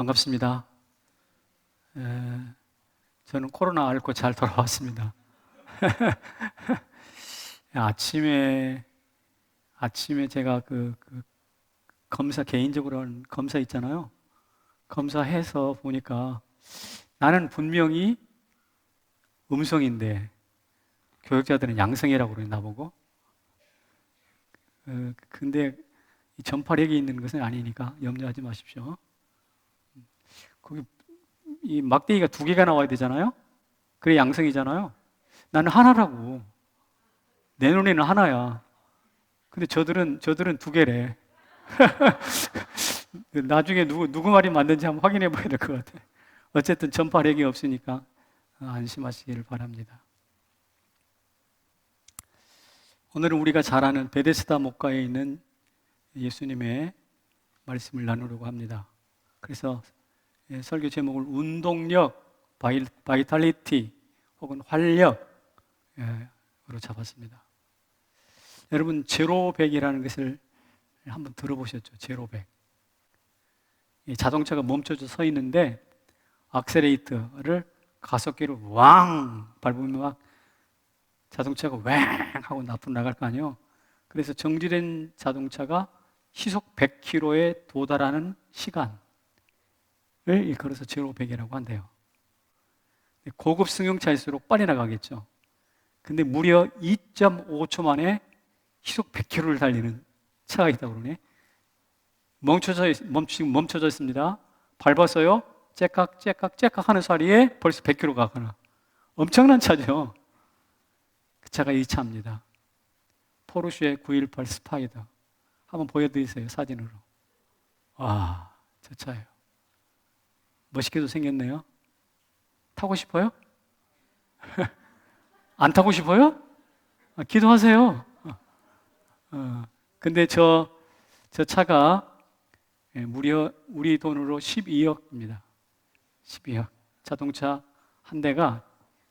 반갑습니다. 에, 저는 코로나 앓고 잘 돌아왔습니다. 아침에 제가 검사, 개인적으로 한 검사 있잖아요. 검사해서 보니까 나는 분명히 음성인데 교육자들은 양성이라고 그러나 보고. 근데 이 전파력이 있는 것은 아니니까 염려하지 마십시오. 거기 이 막대기가 두 개가 나와야 되잖아요. 그래 양성이잖아요. 나는 하나라고. 내 눈에는 하나야. 근데 저들은 두 개래. 나중에 누구 말이 맞는지 한번 확인해 봐야 될 것 같아. 어쨌든 전파력이 없으니까 안심하시기를 바랍니다. 오늘은 우리가 잘 아는 베데스다 목가에 있는 예수님의 말씀을 나누려고 합니다. 그래서 설교 제목을 운동력, 바이탈리티 혹은 활력으로 잡았습니다. 여러분 제로백이라는 것을 한번 들어보셨죠? 제로백. 자동차가 멈춰져 서 있는데 악셀레이터를 가속기로 왕 밟으면 막 자동차가 왕 하고 앞으로 나갈 거 아니에요. 그래서 정지된 자동차가 시속 100km에 도달하는 시간을 일컬어서 제로백이라고 한대요. 고급 승용차일수록 빨리 나가겠죠. 근데 무려 2.5초 만에 시속 100km를 달리는 차가 있다고 그러네. 지금 멈춰져 있습니다. 밟았어요. 째깍 하는 사이에 벌써 100km 가거나. 엄청난 차죠. 그 차가 이 차입니다. 포르쉐 918 스파이더. 한번 보여드리세요, 사진으로. 와, 저 차예요. 멋있게도 생겼네요. 타고 싶어요? 안 타고 싶어요? 기도하세요. 근데 저 차가 무려 우리 돈으로 12억입니다. 12억. 자동차 한 대가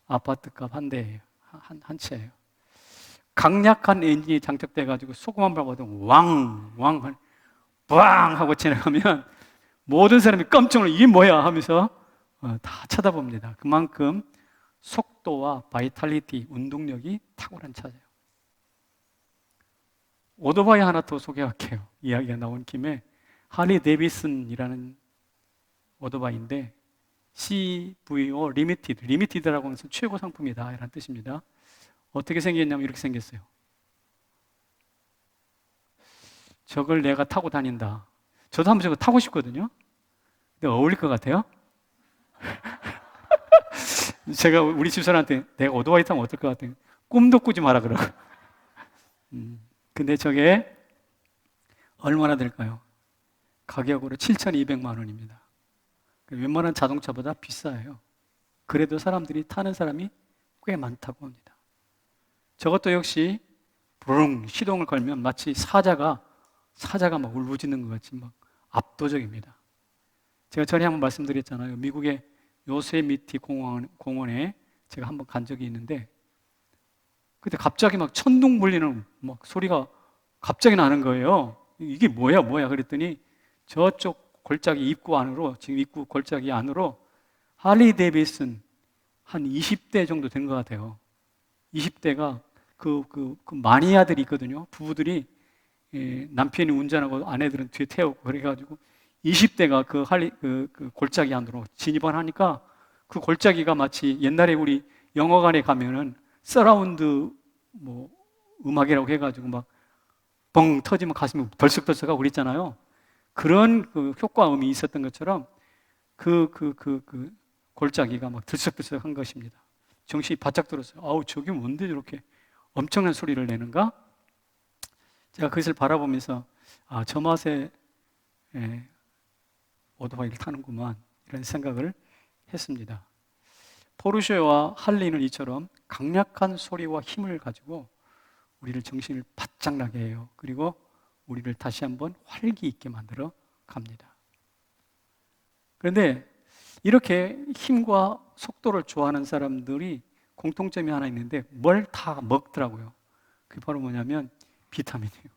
아파트값 한 대예요. 한 채예요. 강력한 엔진이 장착돼 가지고 소금만 밟아도 왕 하고 지나가면 모든 사람이 깜짝 놀라 이게 뭐야 하면서 다 쳐다봅니다. 그만큼 속도와 바이탈리티, 운동력이 탁월한 차예요. 오토바이 하나 더 소개할게요. 이야기가 나온 김에 할리 데이비슨이라는 오토바이인데 CVO 리미티드라고 하는 것은 최고 상품이다 이라는 뜻입니다. 어떻게 생겼냐면 이렇게 생겼어요. 저걸 내가 타고 다닌다. 저도 한번 저거 타고 싶거든요. 근데 어울릴 것 같아요? 제가 우리 집사람한테 내가 오토바이 타면 어떨 것 같아요? 꿈도 꾸지 마라 그러고. 근데 저게 얼마나 될까요? 가격으로 7,200만 원입니다. 웬만한 자동차보다 비싸요. 그래도 사람들이 타는 사람이 꽤 많다고 합니다. 저것도 역시 부릉 시동을 걸면 마치 사자가 막 울부짖는 것 같이 막 압도적입니다. 제가 전에 한번 말씀드렸잖아요. 미국의 요세미티 공원에 제가 한번 간 적이 있는데 그때 갑자기 막 천둥 불리는 막 소리가 갑자기 나는 거예요. 이게 뭐야 그랬더니 저쪽 골짜기 입구 안으로, 지금 입구 골짜기 안으로 할리 데이비슨 한 20대 정도 된 것 같아요. 20대가 그 마니아들이 있거든요. 부부들이 남편이 운전하고 아내들은 뒤에 태우고 그래가지고 20대가 그 골짜기 안으로 진입을 하니까 그 골짜기가 마치 옛날에 우리 영화관에 가면은 서라운드 뭐 음악이라고 해가지고 막 뻥 터지면 가슴이 덜썩덜썩하고 그랬잖아요. 그런 그 효과음이 있었던 것처럼 그 골짜기가 막 들썩들썩한 것입니다. 정신이 바짝 들었어요. 아우, 저게 뭔데 저렇게 엄청난 소리를 내는가? 제가 그것을 바라보면서 저 맛에 오토바이를 타는구만 이런 생각을 했습니다. 포르쉐와 할리는 이처럼 강력한 소리와 힘을 가지고 우리를 정신을 바짝 나게 해요. 그리고 우리를 다시 한번 활기 있게 만들어 갑니다. 그런데 이렇게 힘과 속도를 좋아하는 사람들이 공통점이 하나 있는데 뭘 다 먹더라고요. 그게 바로 뭐냐면 비타민이에요.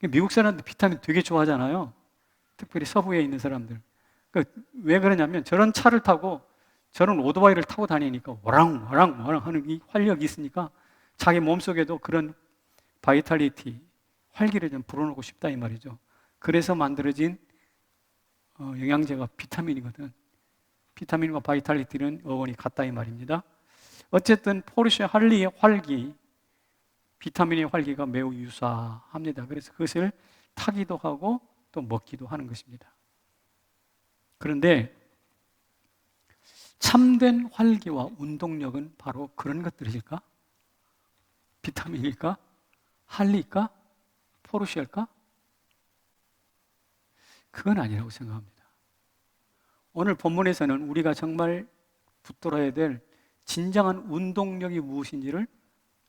미국 사람들 비타민 되게 좋아하잖아요. 특별히 서부에 있는 사람들. 왜 그러냐면 저런 차를 타고 저런 오토바이를 타고 다니니까 와랑 하는 이 활력이 있으니까 자기 몸속에도 그런 바이탈리티, 활기를 좀 불어넣고 싶다 이 말이죠. 그래서 만들어진 영양제가 비타민이거든. 비타민과 바이탈리티는 어원이 같다 이 말입니다. 어쨌든 포르쉐 할리의 활기, 비타민의 활기가 매우 유사합니다. 그래서 그것을 타기도 하고 또 먹기도 하는 것입니다. 그런데 참된 활기와 운동력은 바로 그런 것들일까? 비타민일까? 할리일까? 포르쉐일까? 그건 아니라고 생각합니다. 오늘 본문에서는 우리가 정말 붙들어야 될 진정한 운동력이 무엇인지를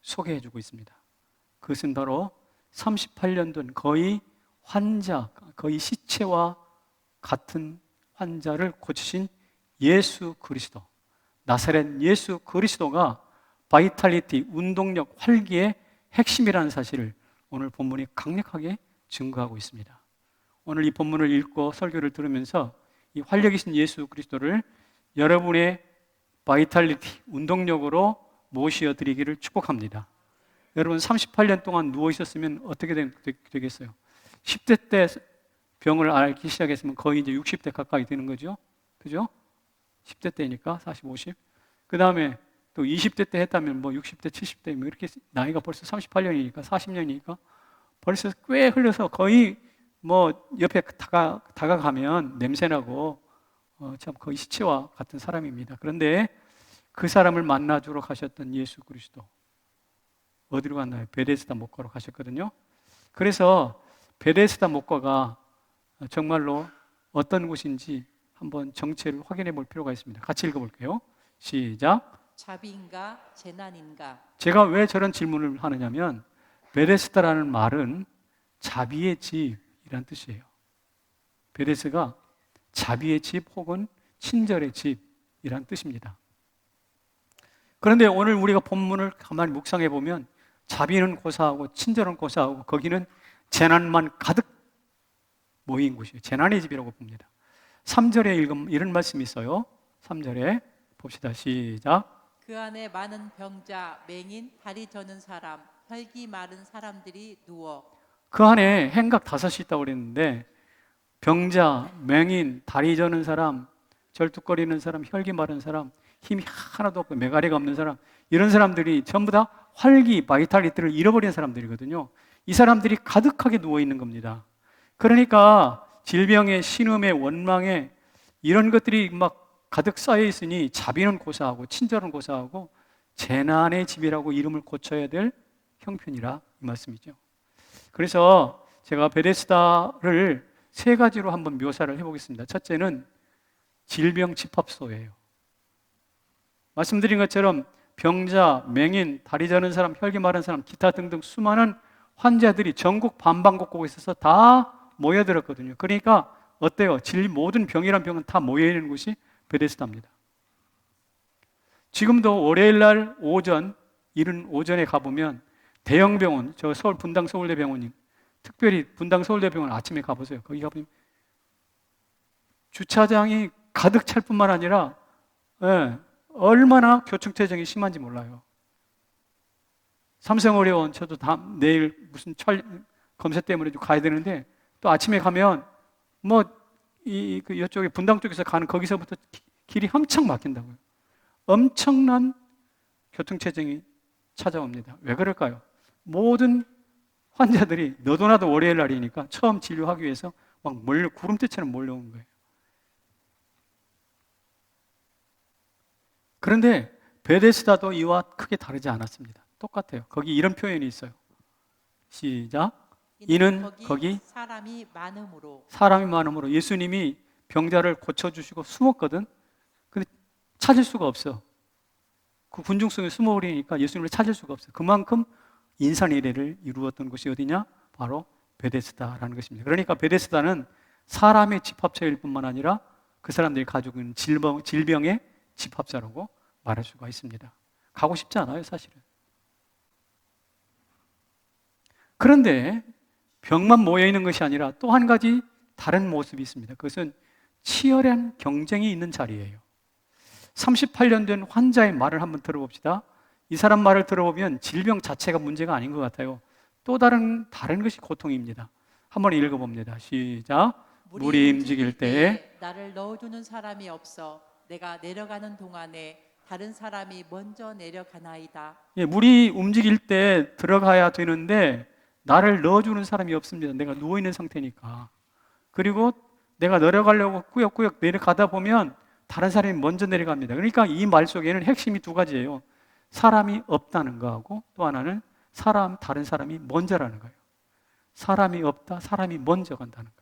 소개해 주고 있습니다. 그것은 바로 38년 전 거의 시체와 같은 환자를 고치신 예수 그리스도, 나사렛 예수 그리스도가 바이탈리티, 운동력, 활기의 핵심이라는 사실을 오늘 본문이 강력하게 증거하고 있습니다. 오늘 이 본문을 읽고 설교를 들으면서 이 활력이신 예수 그리스도를 여러분의 바이탈리티, 운동력으로 모시어 드리기를 축복합니다. 여러분 38년 동안 누워 있었으면 어떻게 되겠어요? 10대 때 병을 앓기 시작했으면 거의 이제 60대 가까이 되는 거죠. 그죠? 10대 때니까 40, 50. 그 다음에 또 20대 때 했다면 뭐 60대, 70대 뭐 이렇게 나이가 벌써 38년이니까 40년이니까 벌써 꽤 흘러서 거의 뭐 옆에 다가가면 냄새나고 참 거의 시체와 같은 사람입니다. 그런데 그 사람을 만나주러 가셨던 예수 그리스도 어디로 갔나요? 베데스다 목가로 가셨거든요. 그래서 베데스다 목가가 정말로 어떤 곳인지 한번 정체를 확인해 볼 필요가 있습니다. 같이 읽어볼게요. 시작. 자비인가 재난인가? 제가 왜 저런 질문을 하느냐면 베데스다라는 말은 자비의 집이란 뜻이에요. 베데스가 자비의 집 혹은 친절의 집이란 뜻입니다. 그런데 오늘 우리가 본문을 가만히 묵상해 보면 자비는 고사하고 친절은 고사하고 거기는 재난만 가득 모인 곳이에요. 재난의 집이라고 봅니다. 3절에 이런 말씀이 있어요. 3절에 봅시다. 시작. 그 안에 많은 병자, 맹인, 다리 저는 사람, 혈기 마른 사람들이 누워. 그 안에 행각 5이 있다고 그랬는데 병자, 맹인, 다리 저는 사람, 절뚝거리는 사람, 혈기 마른 사람, 힘이 하나도 없고 메가리가 없는 사람, 이런 사람들이 전부 다 활기, 바이탈리티를 잃어버린 사람들이거든요. 이 사람들이 가득하게 누워있는 겁니다. 그러니까 질병에, 신음에, 원망에 이런 것들이 막 가득 쌓여 있으니 자비는 고사하고 친절은 고사하고 재난의 집이라고 이름을 고쳐야 될 형편이라 이 말씀이죠. 그래서 제가 베데스다를 3가지로 한번 묘사를 해보겠습니다. 첫째는 질병 집합소예요. 말씀드린 것처럼 병자, 맹인, 다리 저는 사람, 혈기 마른 사람, 기타 등등 수많은 환자들이 전국 반방곡곡에서 다 모여들었거든요. 그러니까 어때요? 모든 병이란 병은 다 모여있는 곳이 베데스다입니다. 지금도 월요일 날 오전, 이른 오전에 가보면 대형 병원, 저 서울 분당 서울대병원이 특별히 분당 서울대병원 아침에 가보세요. 거기 가보면 주차장이 가득 찰 뿐만 아니라 얼마나 교통체증이 심한지 몰라요. 삼성의료원 저도 내일 무슨 검사 때문에 좀 가야 되는데 또 아침에 가면 이쪽에 분당 쪽에서 가는 거기서부터 길이 엄청 막힌다고요. 엄청난 교통체증이 찾아옵니다. 왜 그럴까요? 모든 환자들이 너도 나도 월요일 날이니까 처음 진료하기 위해서 막 구름대처럼 몰려온 거예요. 그런데 베데스다도 이와 크게 다르지 않았습니다. 똑같아요. 거기 이런 표현이 있어요. 시작. 이는 거기 사람이 많음으로 예수님이 병자를 고쳐주시고 숨었거든. 근데 찾을 수가 없어. 그 군중 속에 숨어버리니까 예수님을 찾을 수가 없어요. 그만큼 인산이례를 이루었던 곳이 어디냐? 바로 베데스다라는 것입니다. 그러니까 베데스다는 사람의 집합처일 뿐만 아니라 그 사람들이 가지고 있는 질병의 집합자라고 말할 수가 있습니다. 가고 싶지 않아요, 사실은. 그런데 병만 모여있는 것이 아니라 또 한 가지 다른 모습이 있습니다. 그것은 치열한 경쟁이 있는 자리예요. 38년 된 환자의 말을 한번 들어봅시다. 이 사람 말을 들어보면 질병 자체가 문제가 아닌 것 같아요. 또 다른 것이 고통입니다. 한번 읽어봅니다. 시작. 물이 움직일 때에 나를 넣어주는 사람이 없어 내가 내려가는 동안에 다른 사람이 먼저 내려가나이다. 예, 물이 움직일 때 들어가야 되는데 나를 넣어주는 사람이 없습니다. 내가 누워있는 상태니까. 그리고 내가 내려가려고 꾸역꾸역 내려가다 보면 다른 사람이 먼저 내려갑니다. 그러니까 이 말 속에는 핵심이 두 가지예요. 사람이 없다는 거하고 또 하나는 다른 사람이 먼저라는 거예요. 사람이 없다, 사람이 먼저 간다는 거예요.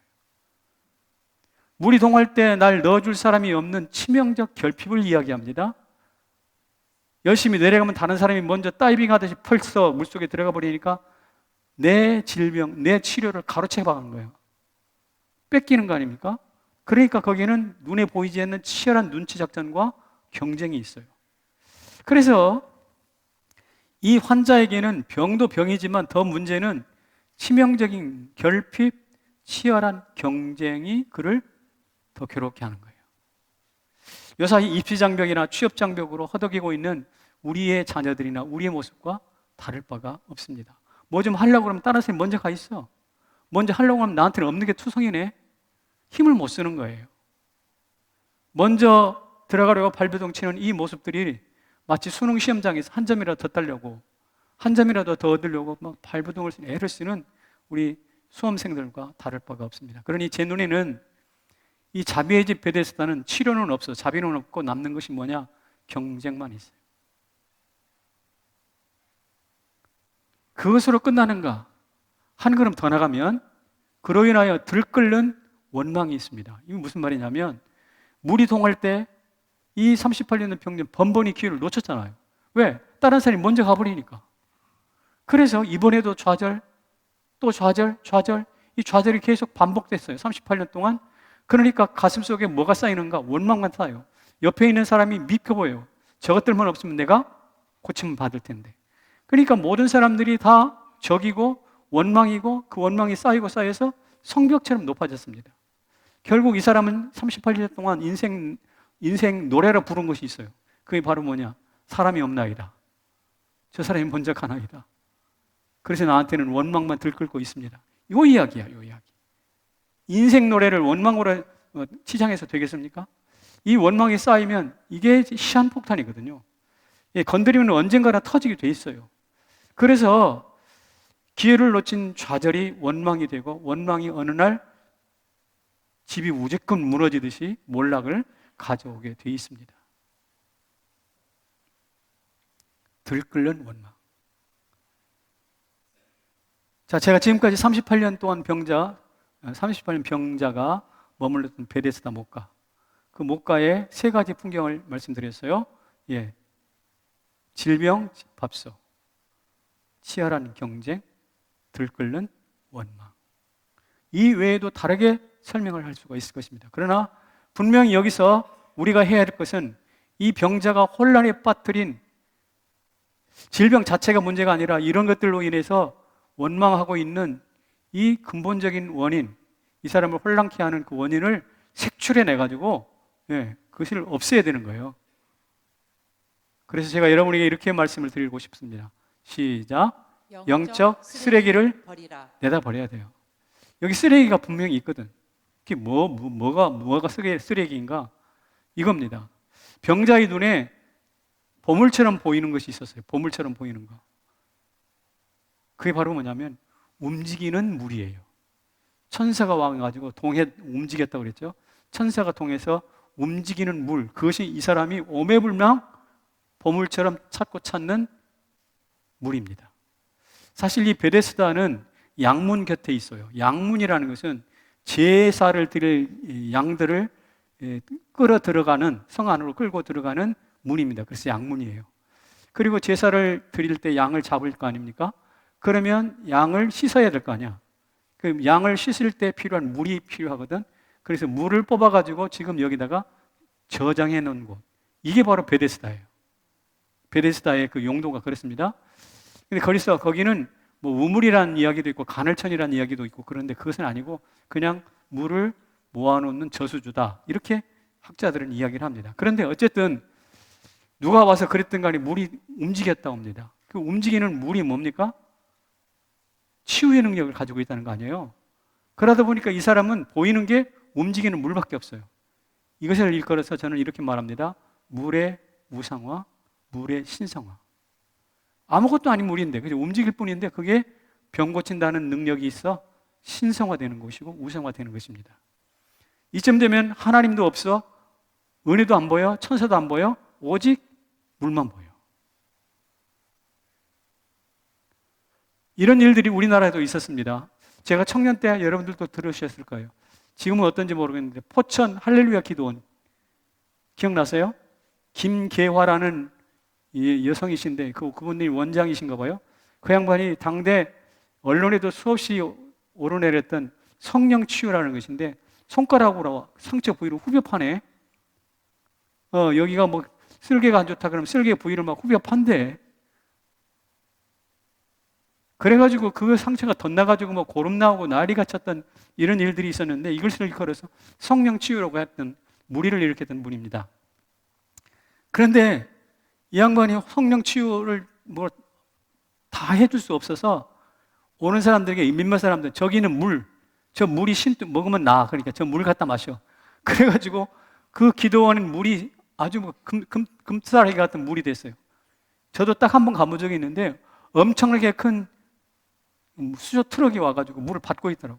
물이 동할 때 날 넣어줄 사람이 없는 치명적 결핍을 이야기합니다. 열심히 내려가면 다른 사람이 먼저 다이빙 하듯이 펄써 물속에 들어가 버리니까 내 질병, 내 치료를 가로채 박은 거예요. 뺏기는 거 아닙니까? 그러니까 거기에는 눈에 보이지 않는 치열한 눈치 작전과 경쟁이 있어요. 그래서 이 환자에게는 병도 병이지만 더 문제는 치명적인 결핍, 치열한 경쟁이 그를 더 괴롭게 하는 거예요. 요사이 입시장벽이나 취업장벽으로 허덕이고 있는 우리의 자녀들이나 우리의 모습과 다를 바가 없습니다. 뭐 좀 하려고 그러면 다른 사람이 먼저 가 있어. 먼저 하려고 하면 나한테는 없는 게 투성이네. 힘을 못 쓰는 거예요. 먼저 들어가려고 발버둥 치는 이 모습들이 마치 수능 시험장에서 한 점이라도 더 따려고, 한 점이라도 더 얻으려고 막 발버둥을 쓰는, 애를 쓰는 우리 수험생들과 다를 바가 없습니다. 그러니 제 눈에는 이 자비의 집 베데스다는 치료는 없어, 자비는 없고 남는 것이 뭐냐? 경쟁만 있어요. 그것으로 끝나는가? 한 걸음 더 나가면 그로 인하여 들끓는 원망이 있습니다. 이게 무슨 말이냐면 물이 동할 때 이 38년 병든 번번이 기회를 놓쳤잖아요. 왜? 다른 사람이 먼저 가버리니까. 그래서 이번에도 좌절, 또 좌절, 이 좌절이 계속 반복됐어요. 38년 동안. 그러니까 가슴 속에 뭐가 쌓이는가? 원망만 쌓여요. 옆에 있는 사람이 믿겨 보여요. 저것들만 없으면 내가 고침을 받을 텐데. 그러니까 모든 사람들이 다 적이고 원망이고 그 원망이 쌓이고 쌓여서 성벽처럼 높아졌습니다. 결국 이 사람은 38년 동안 인생 노래로 부른 것이 있어요. 그게 바로 뭐냐? 사람이 없나이다. 저 사람이 먼저 가나이다. 그래서 나한테는 원망만 들끓고 있습니다. 요 이야기야, 요 이야기. 인생 노래를 원망으로 치장해서 되겠습니까? 이 원망이 쌓이면 이게 시한폭탄이거든요. 예, 건드리면 언젠가나 터지게 돼 있어요. 그래서 기회를 놓친 좌절이 원망이 되고 원망이 어느 날 집이 무조건 무너지듯이 몰락을 가져오게 돼 있습니다. 들끓는 원망. 자, 제가 지금까지 38년 동안 38년 병자가 머물렀던 베데스다 목가. 그 목가의 세 가지 풍경을 말씀드렸어요. 예. 질병, 집합소, 치열한 경쟁, 들끓는 원망. 이 외에도 다르게 설명을 할 수가 있을 것입니다. 그러나 분명히 여기서 우리가 해야 할 것은 이 병자가 혼란에 빠뜨린 질병 자체가 문제가 아니라 이런 것들로 인해서 원망하고 있는 이 근본적인 원인, 이 사람을 혼란케 하는 그 원인을 색출해내가지고 그것을 없애야 되는 거예요. 그래서 제가 여러분에게 이렇게 말씀을 드리고 싶습니다. 시작. 영적 쓰레기를 버리라. 내다 버려야 돼요. 여기 쓰레기가 분명히 있거든. 그게 뭐가 쓰레기인가? 이겁니다. 병자의 눈에 보물처럼 보이는 것이 있었어요. 보물처럼 보이는 거. 그게 바로 뭐냐면 움직이는 물이에요. 천사가 와가지고 동해 움직였다고 그랬죠. 천사가 통해서 움직이는 물, 그것이 이 사람이 오매불망 보물처럼 찾고 찾는 물입니다. 사실 이 베데스다는 양문 곁에 있어요. 양문이라는 것은 제사를 드릴 양들을 끌어 들어가는, 성 안으로 끌고 들어가는 문입니다. 그래서 양문이에요. 그리고 제사를 드릴 때 양을 잡을 거 아닙니까? 그러면 양을 씻어야 될 거 아니야. 그 양을 씻을 때 필요한 물이 필요하거든. 그래서 물을 뽑아가지고 지금 여기다가 저장해 놓은 곳. 이게 바로 베데스다예요. 베데스다의 그 용도가 그렇습니다. 근데 거기는 뭐 우물이라는 이야기도 있고 간헐천이라는 이야기도 있고 그런데 그것은 아니고 그냥 물을 모아놓는 저수주다. 이렇게 학자들은 이야기를 합니다. 그런데 어쨌든 누가 와서 그랬든 간에 물이 움직였다고 합니다. 그 움직이는 물이 뭡니까? 치유의 능력을 가지고 있다는 거 아니에요? 그러다 보니까 이 사람은 보이는 게 움직이는 물밖에 없어요. 이것을 일컬어서 저는 이렇게 말합니다. 물의 우상화, 물의 신성화. 아무것도 아닌 물인데, 그죠? 움직일 뿐인데 그게 병 고친다는 능력이 있어 신성화되는 것이고 우상화되는 것입니다. 이쯤 되면 하나님도 없어, 은혜도 안 보여, 천사도 안 보여, 오직 물만 보여. 이런 일들이 우리나라에도 있었습니다. 제가 청년 때 여러분들도 들으셨을 거예요. 지금은 어떤지 모르겠는데 포천 할렐루야 기도원 기억나세요? 김계화라는 여성이신데 그분이 원장이신가 봐요. 그 양반이 당대 언론에도 수없이 오르내렸던 성령 치유라는 것인데 손가락으로 상처 부위를 후벼 파네. 여기가 뭐 쓸개가 안 좋다 그러면 쓸개 부위를 막 후벼 판대. 그래가지고 그 상처가 덧나가지고 뭐 고름 나오고 난리가 쳤던 이런 일들이 있었는데 이것을 일컬어서 성령 치유라고 했던 무리를 일으켰던 분입니다. 그런데 이 양반이 성령 치유를 뭐 다 해줄 수 없어서 오는 사람들에게 몇몇 사람들 저기는 물, 저 물이 먹으면 나 그러니까 저 물 갖다 마셔. 그래가지고 그 기도원은 물이 아주 뭐 금사라기 같은 물이 됐어요. 저도 딱 한 번 가본 적이 있는데 엄청나게 큰 수저 트럭이 와가지고 물을 받고 있더라고.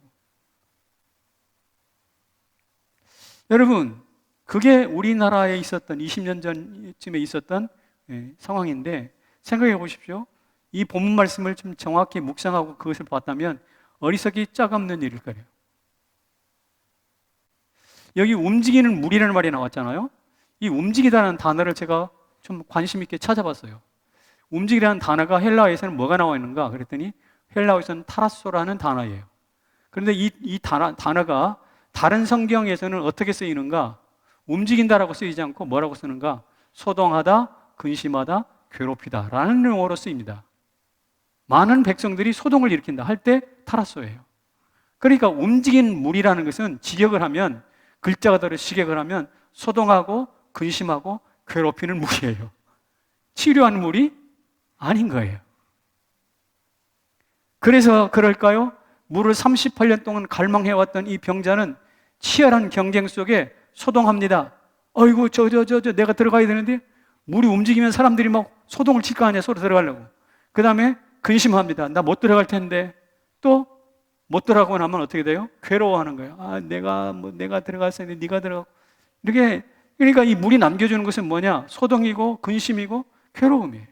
여러분, 그게 우리나라에 있었던 20년 전쯤에 있었던 상황인데 생각해 보십시오. 이 본문 말씀을 좀 정확히 묵상하고 그것을 봤다면 어리석이 짝없는 일일 거예요. 여기 움직이는 물이라는 말이 나왔잖아요. 이 움직이다는 단어를 제가 좀 관심 있게 찾아봤어요. 움직이라는 단어가 헬라어에서는 뭐가 나와 있는가 그랬더니 헬라어에서는 타라소라는 단어예요. 그런데 이 단어가 다른 성경에서는 어떻게 쓰이는가? 움직인다라고 쓰이지 않고 뭐라고 쓰는가? 소동하다, 근심하다, 괴롭히다 라는 용어로 쓰입니다. 많은 백성들이 소동을 일으킨다 할 때 타라소예요. 그러니까 움직이는 물이라는 것은 직역을 하면 글자 그대로 직역을 하면 소동하고 근심하고 괴롭히는 물이에요. 치료하는 물이 아닌 거예요. 그래서 그럴까요? 물을 38년 동안 갈망해왔던 이 병자는 치열한 경쟁 속에 소동합니다. 어이구, 내가 들어가야 되는데 물이 움직이면 사람들이 막 소동을 칠 거 아니야, 서로 들어가려고. 그 다음에 근심합니다. 나 못 들어갈 텐데. 또 못 들어가고 나면 어떻게 돼요? 괴로워하는 거예요. 아, 내가 들어갔어야 돼, 네가 들어가고. 이렇게, 그러니까 이 물이 남겨주는 것은 뭐냐? 소동이고, 근심이고, 괴로움이에요.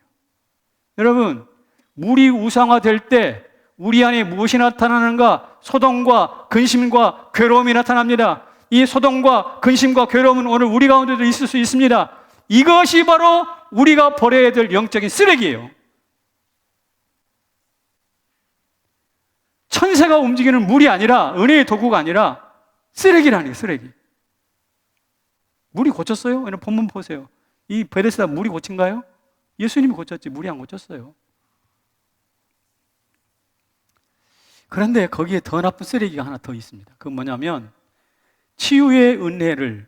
여러분, 물이 우상화될 때 우리 안에 무엇이 나타나는가? 소동과 근심과 괴로움이 나타납니다. 이 소동과 근심과 괴로움은 오늘 우리 가운데도 있을 수 있습니다. 이것이 바로 우리가 버려야 될 영적인 쓰레기예요. 천사가 움직이는 물이 아니라 은혜의 도구가 아니라 쓰레기라는 거예요. 쓰레기. 물이 고쳤어요? 오늘 본문 보세요. 이 베데스다 물이 고친가요? 예수님이 고쳤지 물이 안 고쳤어요. 그런데 거기에 더 나쁜 쓰레기가 하나 더 있습니다. 그건 뭐냐면 치유의 은혜를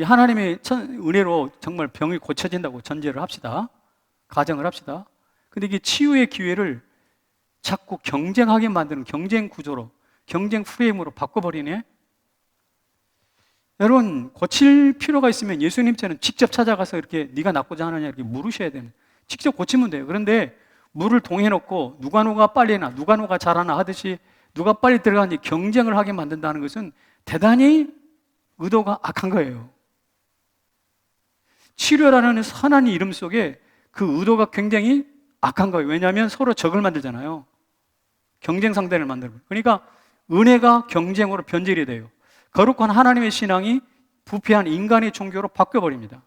하나님의 은혜로 정말 병이 고쳐진다고 전제를 합시다. 가정을 합시다. 근데 이게 치유의 기회를 자꾸 경쟁하게 만드는 경쟁 구조로, 경쟁 프레임으로 바꿔버리네. 여러분, 고칠 필요가 있으면 예수님처럼 직접 찾아가서 이렇게 네가 낫고자 하느냐 이렇게 물으셔야 되는. 직접 고치면 돼요. 그런데 물을 동해놓고 누가 빨리 나, 누가 잘하나 하듯이 누가 빨리 들어가는지 경쟁을 하게 만든다는 것은 대단히 의도가 악한 거예요. 치료라는 선한 이름 속에 그 의도가 굉장히 악한 거예요. 왜냐하면 서로 적을 만들잖아요. 경쟁 상대를 만들고. 그러니까 은혜가 경쟁으로 변질이 돼요. 거룩한 하나님의 신앙이 부패한 인간의 종교로 바뀌어버립니다.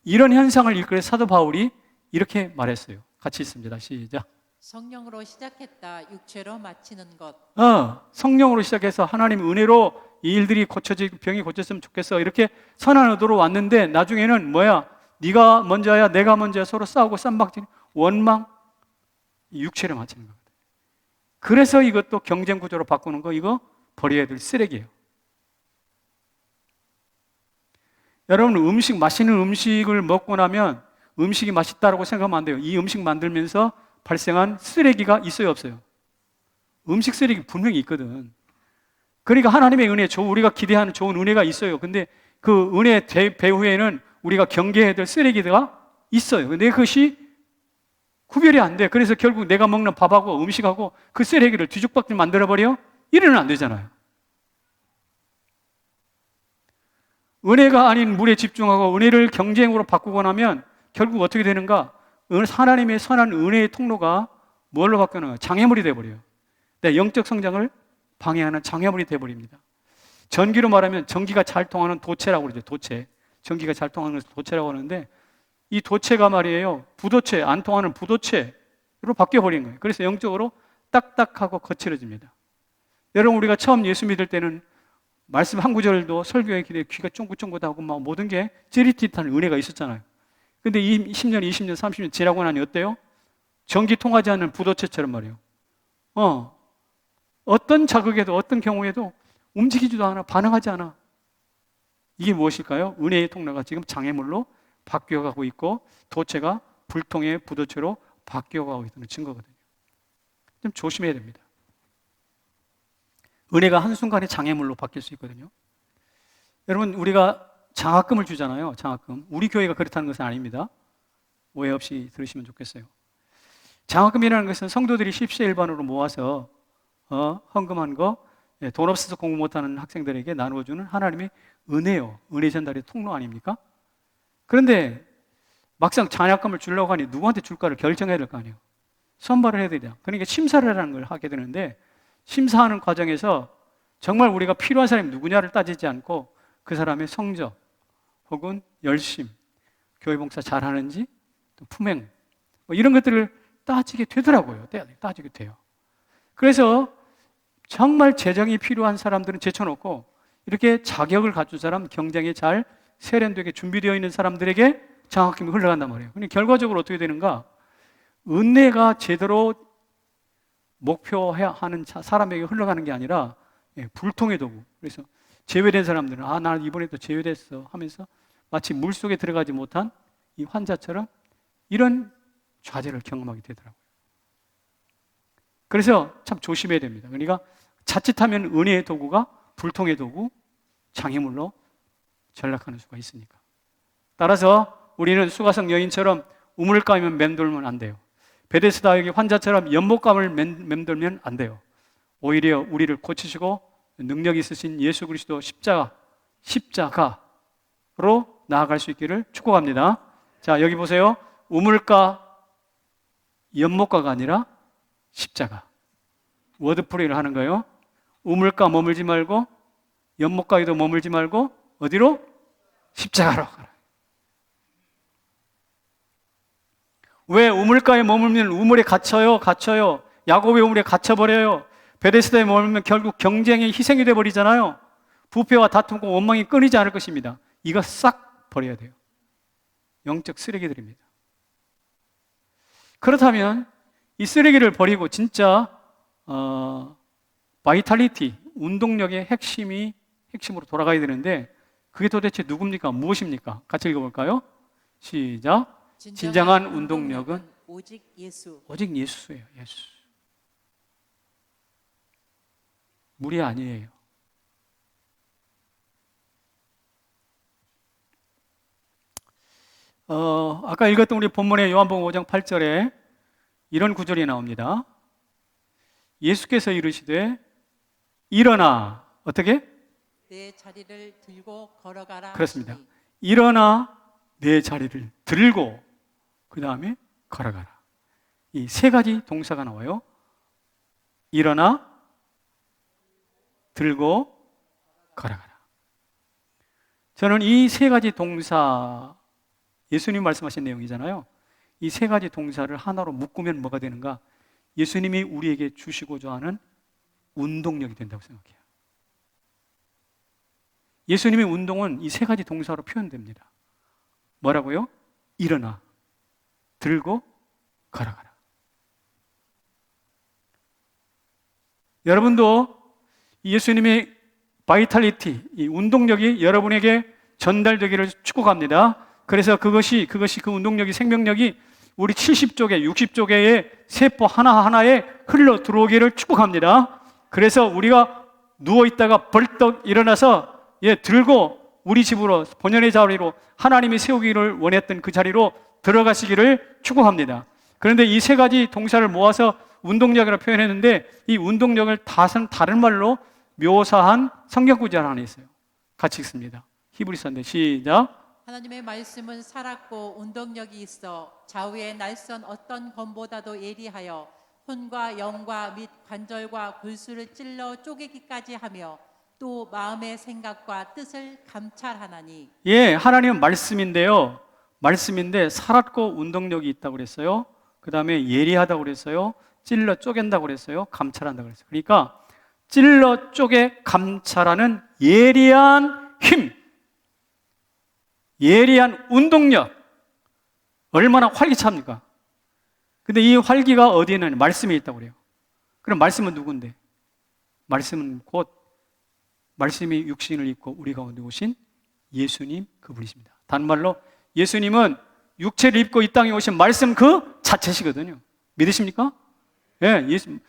이런 현상을 일컬어 사도 바울이 이렇게 말했어요. 같이 있습니다. 시작. 성령으로 시작했다 육체로 마치는 것. 성령으로 시작해서 하나님 은혜로 이 일들이 고쳐지고 병이 고쳤으면 좋겠어. 이렇게 선한 의도로 왔는데 나중에는 뭐야? 네가 먼저야, 내가 먼저야 서로 싸우고 쌈박질, 원망, 육체를 마치는 겁니다. 그래서 이것도 경쟁 구조로 바꾸는 거 이거 버려야 될 쓰레기예요. 여러분, 맛있는 음식을 먹고 나면 음식이 맛있다라고 생각하면 안 돼요. 이 음식 만들면서 발생한 쓰레기가 있어요, 없어요? 음식 쓰레기 분명히 있거든. 그러니까 하나님의 은혜, 우리가 기대하는 좋은 은혜가 있어요. 근데 그 은혜 배후에는 우리가 경계해야 될 쓰레기가 있어요. 근데 그것이 구별이 안 돼. 그래서 결국 내가 먹는 밥하고 음식하고 그 쓰레기를 뒤죽박죽 만들어버려? 이래는 안 되잖아요. 은혜가 아닌 물에 집중하고 은혜를 경쟁으로 바꾸고 나면 결국 어떻게 되는가? 하나님의 선한 은혜의 통로가 뭘로 바뀌어요? 장애물이 돼버려요. 내 영적 성장을 방해하는 장애물이 돼버립니다. 전기로 말하면 전기가 잘 통하는 도체라고 그러죠. 도체. 전기가 잘 통하는 것을 도체라고 하는데 이 도체가 말이에요. 부도체, 안 통하는 부도체로 바뀌어버린 거예요. 그래서 영적으로 딱딱하고 거칠어집니다. 여러분, 우리가 처음 예수 믿을 때는 말씀 한 구절도 설교에 기대 귀가 쫑긋쫑긋하고 막 모든 게 찌릿찌릿한 은혜가 있었잖아요. 근데 이 10년, 20년, 30년 지나고 나니 어때요? 전기 통하지 않는 부도체처럼 말이에요. 어떤 자극에도 어떤 경우에도 움직이지도 않아, 반응하지 않아. 이게 무엇일까요? 은혜의 통로가 지금 장애물로 바뀌어가고 있고 도체가 불통의 부도체로 바뀌어가고 있다는 증거거든요. 좀 조심해야 됩니다. 은혜가 한순간에 장애물로 바뀔 수 있거든요. 여러분, 우리가 장학금을 주잖아요. 장학금. 우리 교회가 그렇다는 것은 아닙니다. 오해 없이 들으시면 좋겠어요. 장학금이라는 것은 성도들이 십시일반으로 모아서 헌금한 거, 돈 없어서 공부 못하는 학생들에게 나누어주는 하나님의 은혜요. 은혜 전달의 통로 아닙니까? 그런데 막상 장학금을 주려고 하니 누구한테 줄까를 결정해야 될 거 아니에요. 선발을 해야 되냐. 그러니까 심사라는 걸 하게 되는데 심사하는 과정에서 정말 우리가 필요한 사람이 누구냐를 따지지 않고 그 사람의 성적 혹은 열심, 교회 봉사 잘하는지, 또 품행 이런 것들을 따지게 되더라고요. 따지게 돼요. 그래서 정말 재정이 필요한 사람들은 제쳐놓고 이렇게 자격을 갖춘 사람, 경쟁에 잘 세련되게 준비되어 있는 사람들에게 장학금이 흘러간단 말이에요. 근데 결과적으로 어떻게 되는가? 은혜가 제대로 목표해야 하는 사람에게 흘러가는 게 아니라 불통의 도구. 그래서 제외된 사람들은 나는 이번에 또 제외됐어 하면서 마치 물속에 들어가지 못한 이 환자처럼 이런 좌절을 경험하게 되더라고요. 그래서 참 조심해야 됩니다. 그러니까 자칫하면 은혜의 도구가 불통의 도구, 장애물로 전락하는 수가 있으니까. 따라서 우리는 수가성 여인처럼 우물가면 맴돌면 안 돼요. 베데스다 여기 환자처럼 연못감을 맴돌면 안 돼요. 오히려 우리를 고치시고 능력 있으신 예수 그리스도 십자가로 나아갈 수 있기를 축복합니다. 자, 여기 보세요. 우물가, 연못가가 아니라 십자가. 워드프레이를 하는 거예요. 우물가 머물지 말고 연못가에도 머물지 말고 어디로? 십자가로 가라. 왜 우물가에 머물면 우물에 갇혀요? 야곱의 우물에 갇혀버려요. 베데스다에 머물면 결국 경쟁의 희생이 돼버리잖아요. 부패와 다툼과 원망이 끊이지 않을 것입니다. 이거 싹 버려야 돼요. 영적 쓰레기들입니다. 그렇다면 이 쓰레기를 버리고 진짜 바이탈리티, 운동력의 핵심으로 돌아가야 되는데 그게 도대체 누굽니까? 무엇입니까? 같이 읽어볼까요? 시작. 진정한 운동력은 오직 예수. 오직 예수예요. 예수. 물이 아니에요. 아까 읽었던 우리 본문의 요한복음 5장 8절에 이런 구절이 나옵니다. 예수께서 이르시되 일어나 어떻게? 내 자리를 들고 걸어가라. 그렇습니다. 하시니. 일어나 내 자리를 들고 그 다음에 걸어가라. 이 세 가지 동사가 나와요. 일어나, 들고, 걸어가라. 저는 이 세 가지 동사, 예수님 말씀하신 내용이잖아요. 이 세 가지 동사를 하나로 묶으면 뭐가 되는가? 예수님이 우리에게 주시고자 하는 운동력이 된다고 생각해요. 예수님의 운동은 이 세 가지 동사로 표현됩니다. 뭐라고요? 일어나, 들고, 걸어가라. 여러분도 예수님의 바이탈리티, 이 운동력이 여러분에게 전달되기를 축복합니다. 그래서 그것이 그 운동력이, 생명력이 우리 70쪽에 60쪽의 세포 하나하나에 흘러 들어오기를 축복합니다. 그래서 우리가 누워 있다가 벌떡 일어나서 들고 우리 집으로, 본연의 자리로, 하나님이 세우기를 원했던 그 자리로 들어가시기를 축복합니다. 그런데 이 세 가지 동사를 모아서 운동력이라고 표현했는데, 이 운동력을 다른 말로 묘사한 성경 구절 하나 있어요. 같이 읽습니다. 히브리서인데 시작. 하나님의 말씀은 살았고 운동력이 있어 좌우의 날선 어떤 검보다도 예리하여 혼과 영과 및 관절과 골수를 찔러 쪼개기까지 하며 또 마음의 생각과 뜻을 감찰하나니. 하나님은 말씀인데요. 말씀인데 살았고 운동력이 있다고 그랬어요. 그 다음에 예리하다고 그랬어요. 찔러 쪼갠다고 그랬어요. 감찰한다고 그랬어요. 그러니까 찔러 쪼개 감찰하는 예리한 힘, 예리한 운동력, 얼마나 활기찹니까? 근데 이 활기가 어디에 있느냐? 말씀에 있다고 그래요. 그럼 말씀은 누군데? 말씀은 곧 말씀이 육신을 입고 우리 가운데 오신 예수님 그분이십니다. 다른 말로 예수님은 육체를 입고 이 땅에 오신 말씀 그 자체시거든요. 믿으십니까?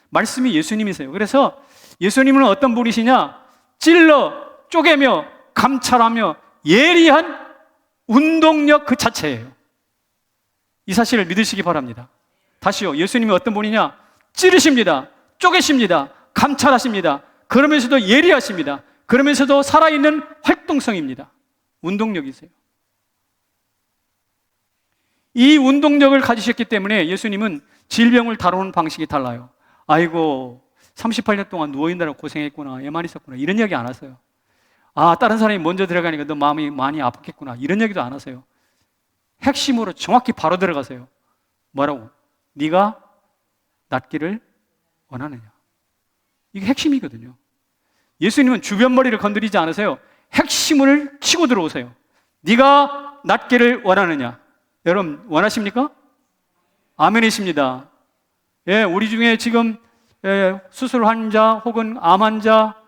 말씀이 예수님이세요. 그래서 예수님은 어떤 분이시냐? 찔러 쪼개며 감찰하며 예리한 운동력 그 자체예요. 이 사실을 믿으시기 바랍니다. 다시요. 예수님이 어떤 분이냐? 찌르십니다. 쪼개십니다. 감찰하십니다. 그러면서도 예리하십니다. 그러면서도 살아있는 활동성입니다. 운동력이세요. 이 운동력을 가지셨기 때문에 예수님은 질병을 다루는 방식이 달라요. 아이고 38년 동안 누워있느라고 고생했구나, 애만 있었구나, 이런 얘기 안 하세요. 다른 사람이 먼저 들어가니까 너 마음이 많이 아팠겠구나, 이런 얘기도 안 하세요. 핵심으로 정확히 바로 들어가세요. 뭐라고? 네가 낫기를 원하느냐. 이게 핵심이거든요. 예수님은 주변 머리를 건드리지 않으세요. 핵심을 치고 들어오세요. 네가 낫기를 원하느냐. 여러분 원하십니까? 아멘이십니다. 우리 중에 지금 수술 환자 혹은 암 환자,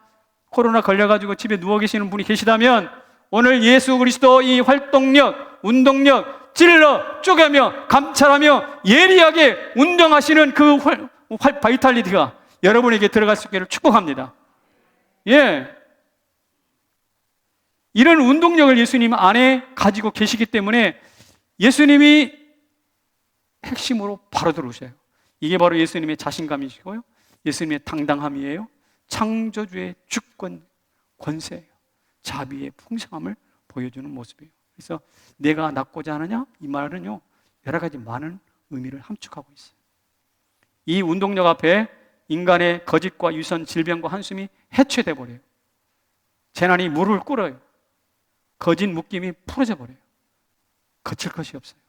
코로나 걸려가지고 집에 누워 계시는 분이 계시다면 오늘 예수 그리스도 이 활동력, 운동력, 찔러 쪼개며 감찰하며 예리하게 운동하시는 그 바이탈리티가 여러분에게 들어갈 수 있기를 축복합니다. 이런 운동력을 예수님 안에 가지고 계시기 때문에 예수님이 핵심으로 바로 들어오셔요. 이게 바로 예수님의 자신감이시고요, 예수님의 당당함이에요. 창조주의 주권, 권세예요. 자비의 풍성함을 보여주는 모습이에요. 그래서 내가 낫고자 하느냐? 이 말은요, 여러 가지 많은 의미를 함축하고 있어요. 이 운동력 앞에 인간의 거짓과 유선, 질병과 한숨이 해체돼 버려요. 재난이 물을 끓어요. 거짓 묶임이 풀어져 버려요. 거칠 것이 없어요.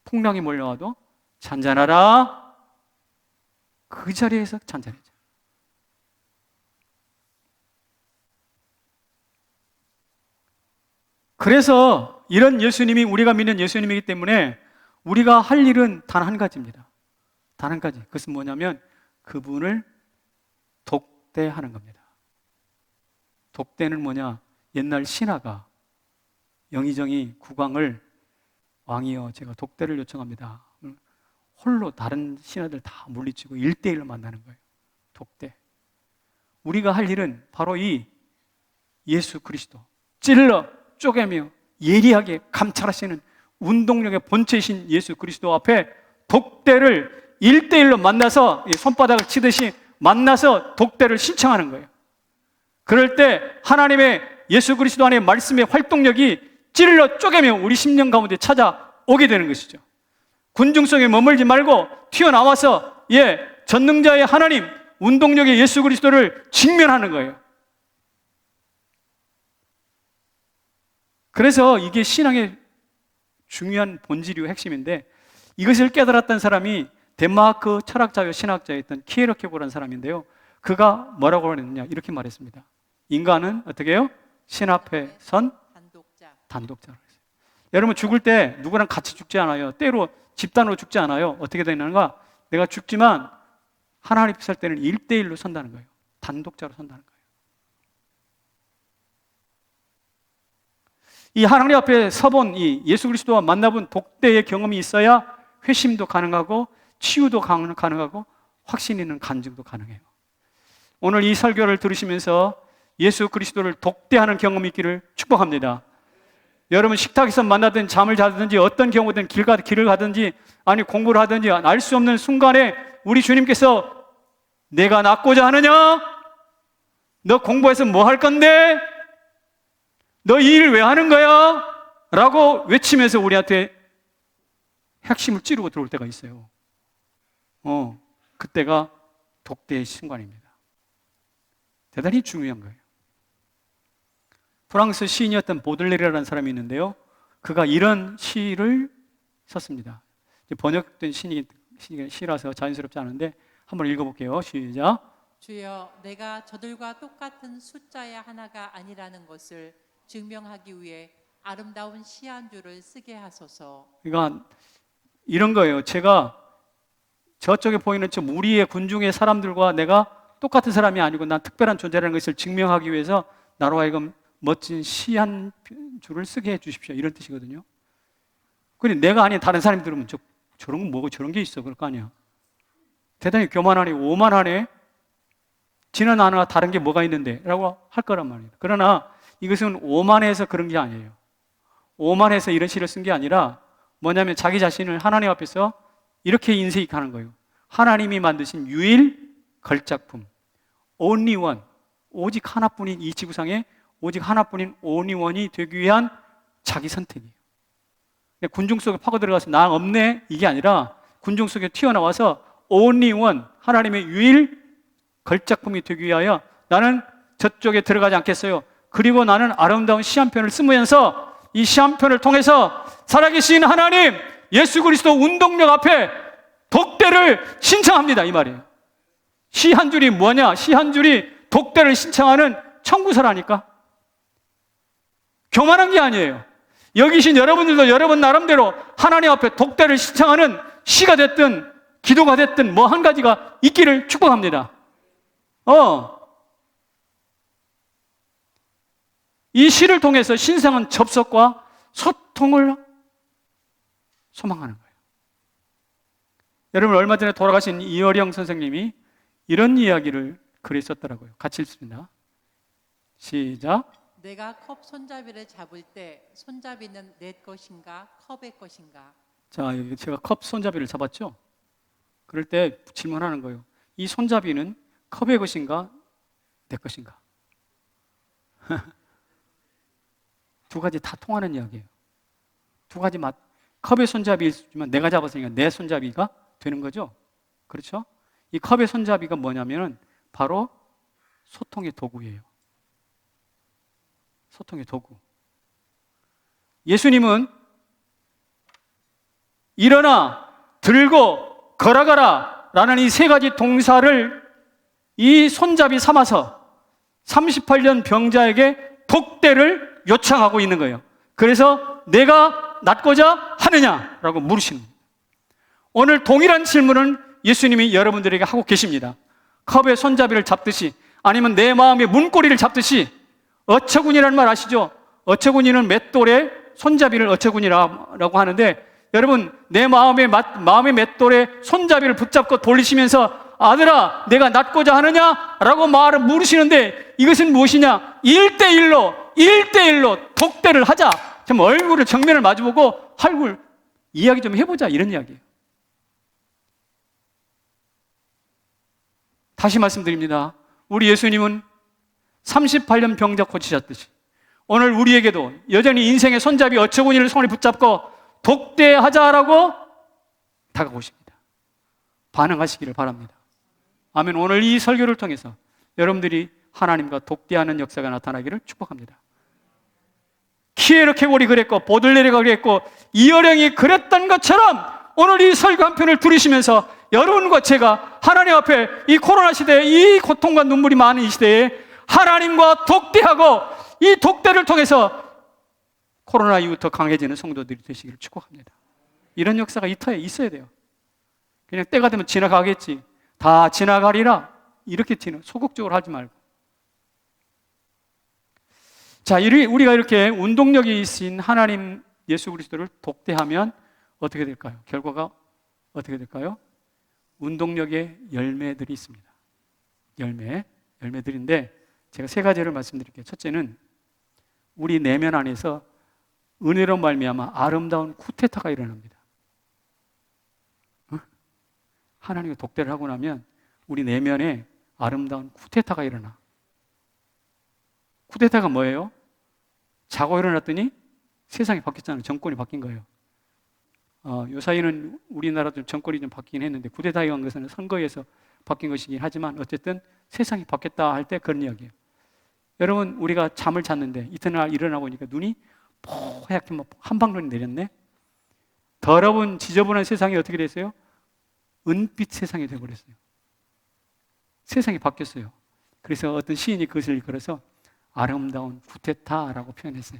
풍랑이 몰려와도 잔잔하라, 그 자리에서 잔잔해져. 그래서 이런 예수님이 우리가 믿는 예수님이기 때문에 우리가 할 일은 단 한 가지입니다. 단 한 가지. 그것은 뭐냐면 그분을 독대하는 겁니다. 독대는 뭐냐? 옛날 신하가 영의정이 국왕을 왕이여 제가 독대를 요청합니다. 홀로 다른 신하들 다 물리치고 1대1로 만나는 거예요. 독대. 우리가 할 일은 바로 이 예수 그리스도 찔러 쪼개며 예리하게 감찰하시는 운동력의 본체이신 예수 그리스도 앞에 독대를 1대1로 만나서 손바닥을 치듯이 만나서 독대를 신청하는 거예요. 그럴 때 하나님의 예수 그리스도 안에 말씀의 활동력이 찔러 쪼개며 우리 심령 가운데 찾아오게 되는 것이죠. 군중성에 머물지 말고 튀어나와서 전능자의 하나님, 운동력의 예수 그리스도를 직면하는 거예요. 그래서 이게 신앙의 중요한 본질이고 핵심인데, 이것을 깨달았던 사람이 덴마크 철학자요 신학자였던 키에르케고라는 사람인데요, 그가 뭐라고 했느냐, 이렇게 말했습니다. 인간은 어떻게 해요? 신 앞에 선 단독자라고 했어요. 여러분 죽을 때 누구랑 같이 죽지 않아요. 때로 집단으로 죽지 않아요. 어떻게 되는가? 내가 죽지만 하나님 앞에 설 때는 1대1로 선다는 거예요. 단독자로 선다는 거예요. 이 하나님 앞에 서본 이 예수 그리스도와 만나본 독대의 경험이 있어야 회심도 가능하고 치유도 가능하고 확신 있는 간증도 가능해요. 오늘 이 설교를 들으시면서 예수 그리스도를 독대하는 경험이 있기를 축복합니다. 여러분 식탁에서 만나든 잠을 자든지 어떤 경우든 길을 가든지 아니 공부를 하든지 알 수 없는 순간에 우리 주님께서 내가 낫고자 하느냐? 너 공부해서 뭐 할 건데? 너 이 일 왜 하는 거야? 라고 외치면서 우리한테 핵심을 찌르고 들어올 때가 있어요. 그때가 독대의 순간입니다. 대단히 중요한 거예요. 프랑스 시인이었던 보들레르라는 사람이 있는데요. 그가 이런 시를 썼습니다. 번역된 시라서 자연스럽지 않은데 한번 읽어볼게요. 시작. 주여, 내가 저들과 똑같은 숫자의 하나가 아니라는 것을 증명하기 위해 아름다운 시 한 줄을 쓰게 하소서. 그러니까 이런 거예요. 제가 저쪽에 보이는 저 무리의 군중의 사람들과 내가 똑같은 사람이 아니고 난 특별한 존재라는 것을 증명하기 위해서 나로 하여금 멋진 시 한 줄을 쓰게 해 주십시오. 이런 뜻이거든요. 근데 내가 아닌 다른 사람이 들으면 저런 건 뭐고 저런 게 있어 그럴 거 아니야. 대단히 교만하네, 오만하네. 지는 않아 다른 게 뭐가 있는데 라고 할 거란 말이에요. 그러나 이것은 오만해서 그런 게 아니에요. 오만해서 이런 시를 쓴 게 아니라 뭐냐면 자기 자신을 하나님 앞에서 이렇게 인식하는 거예요. 하나님이 만드신 유일 걸작품, only one, 오직 하나뿐인 이 지구상에 오직 하나뿐인 only one이 되기 위한 자기 선택이에요. 군중 속에 파고 들어가서 나 없네 이게 아니라 군중 속에 튀어나와서 only one, 하나님의 유일 걸작품이 되기 위하여 나는 저쪽에 들어가지 않겠어요. 그리고 나는 아름다운 시 한 편을 쓰면서 이 시 한 편을 통해서 살아계신 하나님 예수 그리스도 운동력 앞에 독대를 신청합니다 이 말이에요. 시 한 줄이 뭐냐? 시 한 줄이 독대를 신청하는 청구서라니까. 교만한 게 아니에요. 여기 계신 여러분들도 여러분 나름대로 하나님 앞에 독대를 신청하는 시가 됐든 기도가 됐든 뭐 한 가지가 있기를 축복합니다. 이 시를 통해서 신성한 접속과 소통을 소망하는 거예요. 여러분 얼마 전에 돌아가신 이어령 선생님이 이런 이야기를 글에 썼더라고요. 같이 읽습니다. 시작. 내가 컵 손잡이를 잡을 때 손잡이는 내 것인가 컵의 것인가? 자, 제가 컵 손잡이를 잡았죠? 그럴 때 질문하는 거예요. 이 손잡이는 컵의 것인가 내 것인가? 두 가지 다 통하는 이야기예요. 두 가지 컵의 손잡이지만 내가 잡았으니까 내 손잡이가 되는 거죠. 그렇죠? 이 컵의 손잡이가 뭐냐면 바로 소통의 도구예요. 소통의 도구. 예수님은 일어나, 들고, 걸어가라 라는 이 세 가지 동사를 이 손잡이 삼아서 38년 병자에게 독대를 요청하고 있는 거예요. 그래서 내가 낫고자 하느냐라고 물으시는 거예요. 오늘 동일한 질문을 예수님이 여러분들에게 하고 계십니다. 컵의 손잡이를 잡듯이 아니면 내 마음의 문고리를 잡듯이 어처구니라는 말 아시죠? 어처구니는 맷돌의 손잡이를 어처구니라고 하는데 여러분 내 마음의 맷돌의 손잡이를 붙잡고 돌리시면서 아들아 내가 낫고자 하느냐? 라고 말을 물으시는데 이것은 무엇이냐? 1대1로 독대를 하자. 좀 얼굴을 정면을 마주보고 얼굴 이야기 좀 해보자 이런 이야기예요. 다시 말씀드립니다. 우리 예수님은 38년 병자 고치셨듯이 오늘 우리에게도 여전히 인생의 손잡이 어처구니를 손에 붙잡고 독대하자라고 다가오십니다. 반응하시기를 바랍니다. 아멘. 오늘 이 설교를 통해서 여러분들이 하나님과 독대하는 역사가 나타나기를 축복합니다. 키에르 케골이 그랬고 보들레르가 그랬고 이어령이 그랬던 것처럼 오늘 이 설교 한 편을 들으시면서 여러분과 제가 하나님 앞에 이 코로나 시대에 이 고통과 눈물이 많은 이 시대에 하나님과 독대하고 이 독대를 통해서 코로나 이후 더 강해지는 성도들이 되시기를 축복합니다. 이런 역사가 이 터에 있어야 돼요. 그냥 때가 되면 지나가겠지. 다 지나가리라. 이렇게 소극적으로 하지 말고. 자, 우리가 이렇게 운동력이 있으신 하나님 예수 그리스도를 독대하면 어떻게 될까요? 결과가 어떻게 될까요? 운동력의 열매들이 있습니다. 열매들인데 제가 세 가지를 말씀드릴게요. 첫째는 우리 내면 안에서 은혜로 말미암아 아름다운 쿠데타가 일어납니다. 하나님과 독대를 하고 나면 우리 내면에 아름다운 쿠데타가 일어나. 쿠데타가 뭐예요? 자고 일어났더니 세상이 바뀌었잖아요. 정권이 바뀐 거예요. 요 사이는 우리나라도 정권이 좀 바뀌긴 했는데 쿠데타에 간 것은 선거에서 바뀐 것이긴 하지만 어쨌든 세상이 바뀌었다 할 때 그런 이야기예요. 여러분, 우리가 잠을 잤는데 이튿날 일어나 보니까 눈이 뽀얗게 한방눈이 내렸네. 더러운 지저분한 세상이 어떻게 됐어요? 은빛 세상이 되어버렸어요. 세상이 바뀌었어요. 그래서 어떤 시인이 그것을 일컬어서 아름다운 쿠데타라고 표현했어요.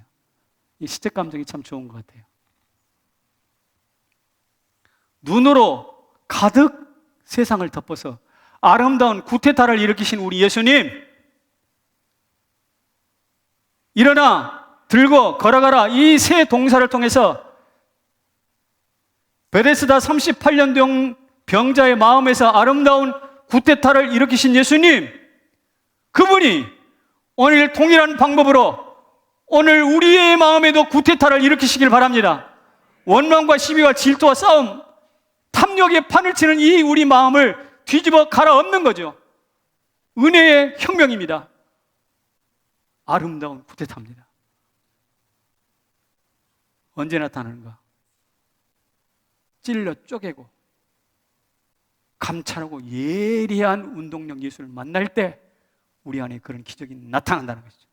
이 시적 감정이 참 좋은 것 같아요. 눈으로 가득 세상을 덮어서 아름다운 쿠데타를 일으키신 우리 예수님, 일어나 들고 걸어가라, 이 세 동사를 통해서 베데스다 38년경 병자의 마음에서 아름다운 쿠데타를 일으키신 예수님, 그분이 오늘 동일한 방법으로 오늘 우리의 마음에도 쿠데타를 일으키시길 바랍니다. 원망과 시비와 질투와 싸움, 탐욕의 판을 치는 이 우리 마음을 뒤집어 갈아엎는 거죠. 은혜의 혁명입니다. 아름다운 쿠데타입니다. 언제 나타나는가? 찔러 쪼개고 감찰하고 예리한 운동력 예수를 만날 때 우리 안에 그런 기적이 나타난다는 것이죠.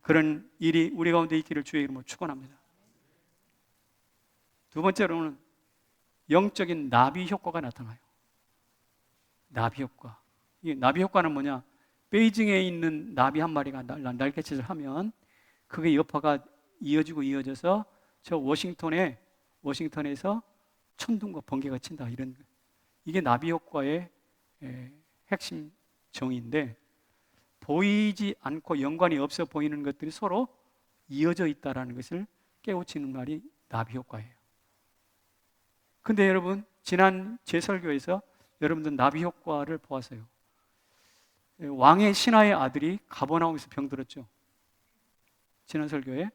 그런 일이 우리 가운데 있기를 주의 이름으로 축원합니다. 두 번째로는 영적인 나비 효과가 나타나요. 나비 효과. 이 나비 효과는 뭐냐? 베이징에 있는 나비 한 마리가 날개짓을 하면 그게 여파가 이어져서 저 워싱턴에서 천둥과 번개가 친다, 이런, 이게 나비 효과의 핵심 정의인데, 보이지 않고 연관이 없어 보이는 것들이 서로 이어져 있다는 것을 깨우치는 말이 나비 효과예요. 근데 여러분, 지난 제 설교에서 여러분들 나비 효과를 보았어요. 왕의 신하의 아들이 가버나움에서 병들었죠. 지난 설교에.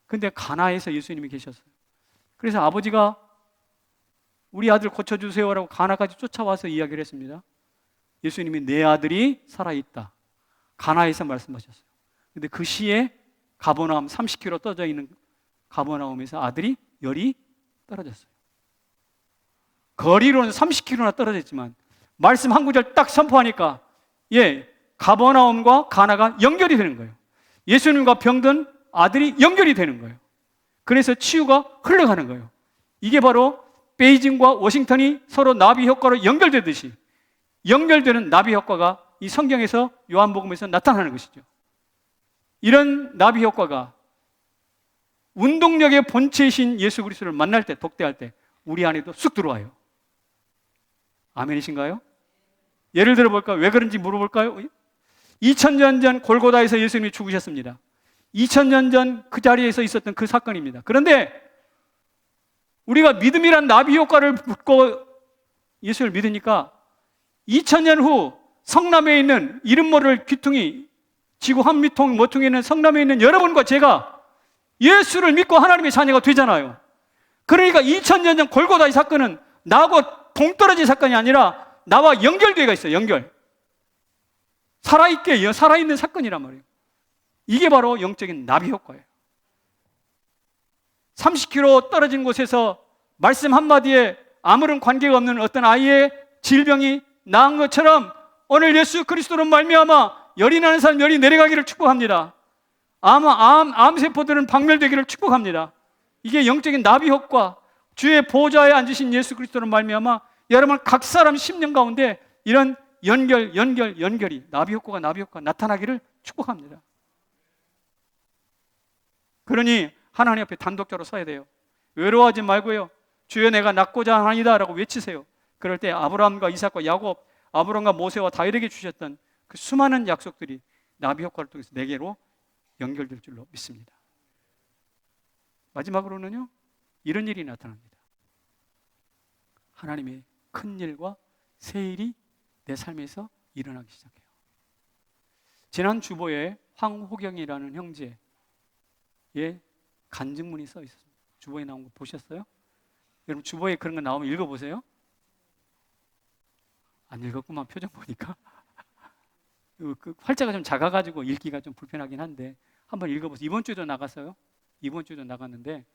근데 가나에서 예수님이 계셨어요. 그래서 아버지가 우리 아들 고쳐주세요라고 가나까지 쫓아와서 이야기를 했습니다. 예수님이 내 아들이 살아있다, 가나에서 말씀하셨어요. 근데 그 시에 가버나움 30km 떨어져 있는 가버나움에서 아들이 열이 떨어졌어요. 거리로는 30km나 떨어져 있지만 말씀 한 구절 딱 선포하니까 가버나움과 가나가 연결이 되는 거예요. 예수님과 병든 아들이 연결이 되는 거예요. 그래서 치유가 흘러가는 거예요. 이게 바로 베이징과 워싱턴이 서로 나비 효과로 연결되듯이 연결되는 나비 효과가 이 성경에서 요한복음에서 나타나는 것이죠. 이런 나비 효과가 운동력의 본체이신 예수 그리스도를 만날 때, 독대할 때 우리 안에도 쑥 들어와요. 아멘이신가요? 예를 들어볼까요? 왜 그런지 물어볼까요? 2000년 전 골고다에서 예수님이 죽으셨습니다. 2000년 전 그 자리에서 있었던 그 사건입니다. 그런데 우리가 믿음이란 나비 효과를 붙고 예수를 믿으니까 2000년 후 성남에 있는 이름 모를 귀퉁이 지구 한미통 모퉁이에 있는 성남에 있는 여러분과 제가 예수를 믿고 하나님의 자녀가 되잖아요. 그러니까 2000년 전 골고다의 사건은 나하고 동떨어진 사건이 아니라 나와 연결되어 있어요. 연결. 살아있는 사건이란 말이에요. 이게 바로 영적인 나비 효과예요. 30km 떨어진 곳에서 말씀 한마디에 아무런 관계가 없는 어떤 아이의 질병이 나은 것처럼 오늘 예수 그리스도로 말미암아 열이 나는 사람 열이 내려가기를 축복합니다. 암세포들은 박멸되기를 축복합니다. 이게 영적인 나비 효과, 주의 보좌에 앉으신 예수 그리스도로 말미암아 여러분 각 사람 심령 가운데 이런 연결이 나비 효과가 나타나기를 축복합니다. 그러니 하나님 앞에 단독적으로 서야 돼요. 외로워하지 말고요. 주여 내가 낫고자 하나이다 라고 외치세요. 그럴 때 아브라함과 이삭과 야곱, 아브라함과 모세와 다윗에게 주셨던 그 수많은 약속들이 나비 효과를 통해서 내게로 연결될 줄로 믿습니다. 마지막으로는요, 이런 일이 나타납니다. 하나님의 큰 일과 새 일이 내 삶에서 일어나기 시작해요. 지난 주보에 황호경이라는 형제의 간증문이 써 있었습니다. 주보에 나온 거 보셨어요? 여러분 주보에 그런 거 나오면 읽어보세요. 안 읽었구만, 표정 보니까. 그 활자가 좀 작아가지고 읽기가 좀 불편하긴 한데 한번 읽어보세요. 이번 주에도 나갔어요. 이번 주에도 나갔는데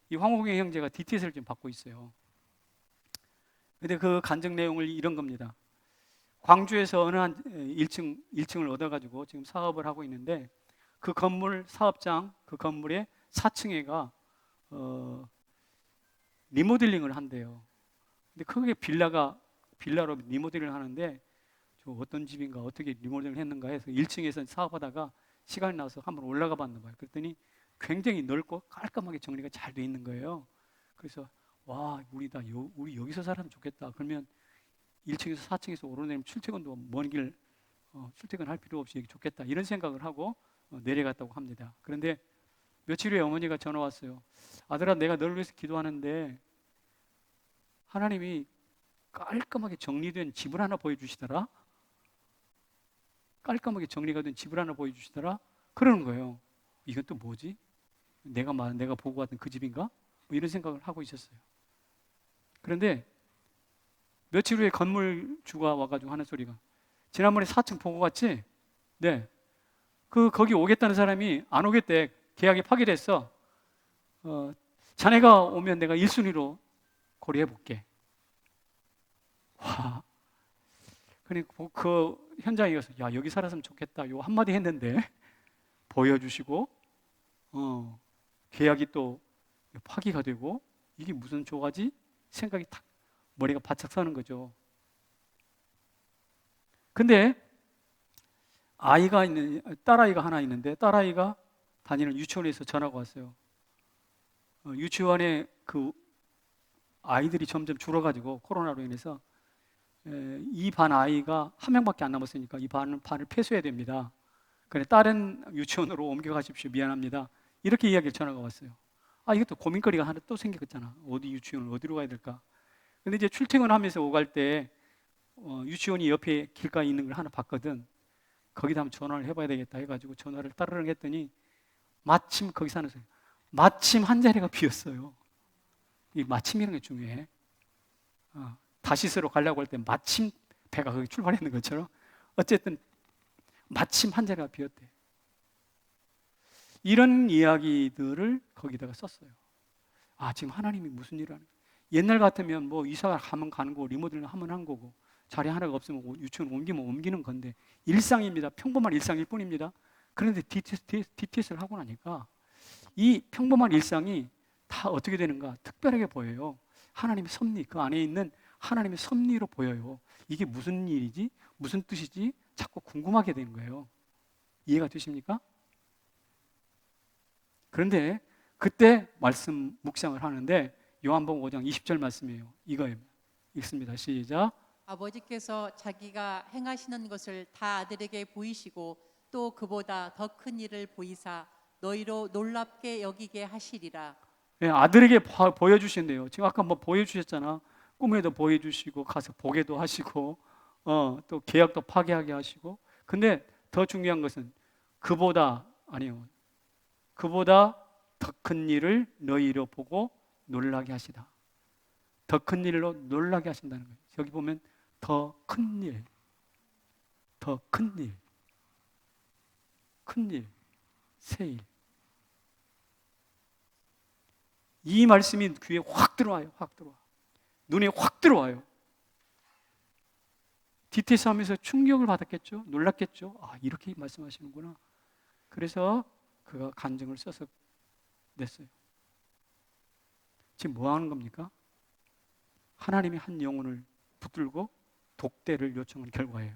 이 황호경 형제가 DTS를 좀 받고 있어요. 근데 그 간증 내용을 이런 겁니다. 광주에서 어느 한 1층을 얻어가지고 지금 사업을 하고 있는데 그 건물 사업장 그 건물의 4층에가 리모델링을 한대요. 근데 크게 빌라로 리모델링을 하는데 저 어떤 집인가 어떻게 리모델링을 했는가 해서 1층에서 사업하다가 시간이 나서 한번 올라가 봤나 봐요. 그랬더니 굉장히 넓고 깔끔하게 정리가 잘 돼 있는 거예요. 그래서 와, 우리 여기서 살았으면 좋겠다. 그러면 1층에서 4층에서 오르내리면 출퇴근도 먼 길 출퇴근할 필요 없이 여기 좋겠다. 이런 생각을 하고 내려갔다고 합니다. 그런데 며칠 후에 어머니가 전화 왔어요. 아들아, 내가 너를 위해서 기도하는데 하나님이 깔끔하게 정리된 집을 하나 보여주시더라. 깔끔하게 정리가 된 집을 하나 보여주시더라. 그러는 거예요. 이건 또 뭐지? 내가 보고 갔던 그 집인가? 뭐 이런 생각을 하고 있었어요. 그런데 며칠 후에 건물주가 와가지고 하는 소리가, 지난번에 4층 보고 갔지? 네. 거기 오겠다는 사람이 안 오겠대. 계약이 파기됐어. 자네가 오면 내가 1순위로 고려해볼게. 와. 그러니까 그 현장에 가서 야, 여기 살았으면 좋겠다. 요 한마디 했는데 보여주시고 계약이 또 파기가 되고 이게 무슨 조가지? 생각이 탁 머리가 바짝 서는 거죠. 근데 딸아이가 하나 있는데 딸아이가 다니는 유치원에서 전화가 왔어요. 유치원에 그 아이들이 점점 줄어가지고 코로나로 인해서 이 반 아이가 한 명밖에 안 남았으니까 이 반을 폐쇄해야 됩니다. 그래 다른 유치원으로 옮겨가십시오. 미안합니다. 이렇게 이야기를 전화가 왔어요. 아, 이것도 고민거리가 하나 또 생겼잖아. 어디 유치원을 어디로 가야 될까? 근데 이제 출퇴근하면서 오갈 때 유치원이 옆에 길가에 있는 걸 하나 봤거든. 거기다 한번 전화를 해봐야 되겠다 해가지고 전화를 따르릉 했더니 마침 거기 사는 사람, 마침 한 자리가 비었어요. 이 마침이라는 게 중요해. 다시스로 가려고 할 때 마침 배가 거기 출발했는 것처럼 어쨌든 마침 한 자리가 비었대. 이런 이야기들을 거기다가 썼어요. 아, 지금 하나님이 무슨 일을 하는 거야. 옛날 같으면 뭐 이사 가면 가는 거고 리모델링 하면 한 거고 자리 하나가 없으면 유치원 옮기면 옮기는 건데 일상입니다. 평범한 일상일 뿐입니다. 그런데 DTS를 하고 나니까 이 평범한 일상이 다 어떻게 되는가 특별하게 보여요. 하나님의 섭리, 그 안에 있는 하나님의 섭리로 보여요. 이게 무슨 일이지? 무슨 뜻이지? 자꾸 궁금하게 되는 거예요. 이해가 되십니까? 그런데 그때 말씀 묵상을 하는데 요한복음 5장 20절 말씀이에요. 이거예요. 읽습니다. 시작. 아버지께서 자기가 행하시는 것을 다 아들에게 보이시고 또 그보다 더 큰 일을 보이사 너희로 놀랍게 여기게 하시리라. 네, 아들에게 보여주신대요. 지금 아까 뭐 보여주셨잖아. 꿈에도 보여주시고 가서 보게도 하시고 또 계약도 파기하게 하시고. 근데 더 중요한 것은 그보다 더 큰 일을 너희로 보고 놀라게 하시다. 더 큰 일로 놀라게 하신다는 거예요. 여기 보면 더 큰 일, 더 큰 일, 큰 일, 새 일. 이 말씀이 귀에 확 들어와요. 확 들어와. 눈에 확 들어와요. DTS 하면서 충격을 받았겠죠. 놀랐겠죠. 아, 이렇게 말씀하시는구나. 그래서 그가 간증을 써서 냈어요. 지금 뭐 하는 겁니까? 하나님이 한 영혼을 붙들고 독대를 요청한 결과예요.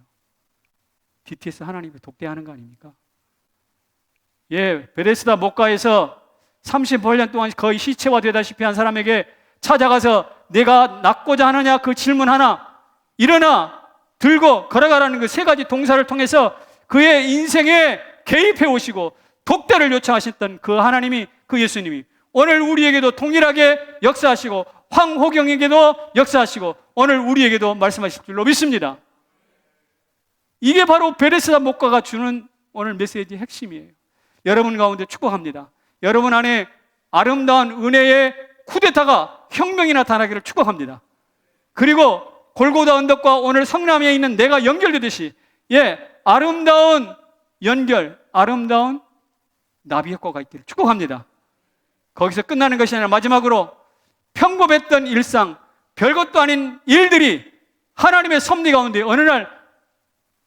DTS 하나님이 독대하는 거 아닙니까? 베데스다 목가에서 38년 동안 거의 시체화 되다시피 한 사람에게 찾아가서 내가 낫고자 하느냐 그 질문 하나, 일어나 들고 걸어가라는 그 세 가지 동사를 통해서 그의 인생에 개입해 오시고 독대를 요청하셨던 그 하나님이, 그 예수님이 오늘 우리에게도 동일하게 역사하시고 황호경에게도 역사하시고 오늘 우리에게도 말씀하실 줄로 믿습니다. 이게 바로 베데스다 목가가 주는 오늘 메시지의 핵심이에요. 여러분 가운데 축복합니다. 여러분 안에 아름다운 은혜의 쿠데타가 혁명이 나타나기를 축복합니다. 그리고 골고다 언덕과 오늘 성남에 있는 내가 연결되듯이 아름다운 연결, 아름다운 나비 효과가 있기를 축복합니다. 거기서 끝나는 것이 아니라 마지막으로 평범했던 일상, 별것도 아닌 일들이 하나님의 섭리 가운데 어느 날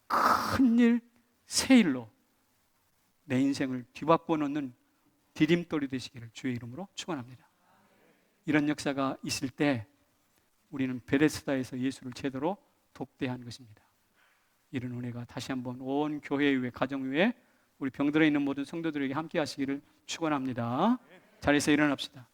큰일, 새 일로 내 인생을 뒤바꿔 놓는 디딤돌이 되시기를 주의 이름으로 축원합니다. 이런 역사가 있을 때 우리는 베데스다에서 예수를 제대로 독대한 것입니다. 이런 은혜가 다시 한번 온 교회 위에, 가정 위에, 우리 병들어 있는 모든 성도들에게 함께 하시기를 축원합니다. 자리에서 일어납시다.